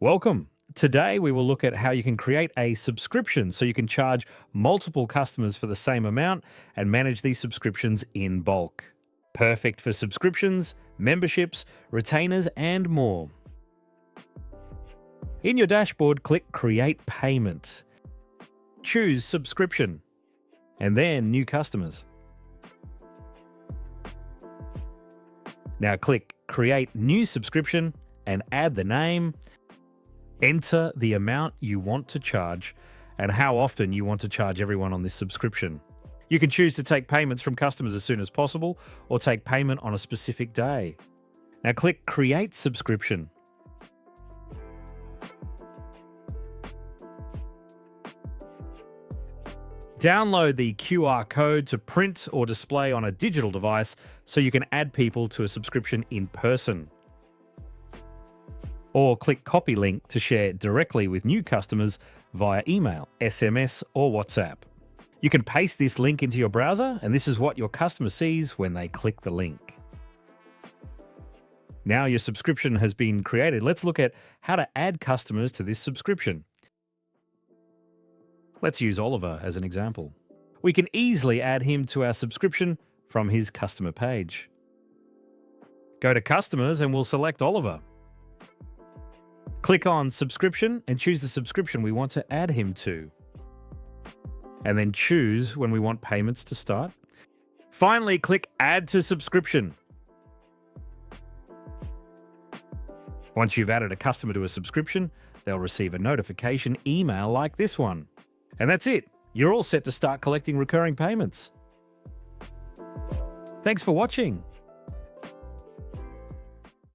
Welcome. Today, we will look at how you can create a subscription so you can charge multiple customers for the same amount and manage these subscriptions in bulk. Perfect for subscriptions, memberships, retainers, and more. In your dashboard, click Create Payment. Choose Subscription, and then New Customers. Now click Create New Subscription and add the name. Enter the amount you want to charge and how often you want to charge everyone on this subscription. You can choose to take payments from customers as soon as possible or take payment on a specific day. Now click Create Subscription. Download the QR code to print or display on a digital device so you can add people to a subscription in person. Or click Copy Link to share directly with new customers via email, SMS, or WhatsApp. You can paste this link into your browser, and this is what your customer sees when they click the link. Now your subscription has been created. Let's look at how to add customers to this subscription. Let's use Oliver as an example. We can easily add him to our subscription from his customer page. Go to Customers and we'll select Oliver. Click on Subscription and choose the subscription we want to add him to. And then choose when we want payments to start. Finally, click Add to Subscription. Once you've added a customer to a subscription, they'll receive a notification email like this one. And that's it. You're all set to start collecting recurring payments. Thanks for watching.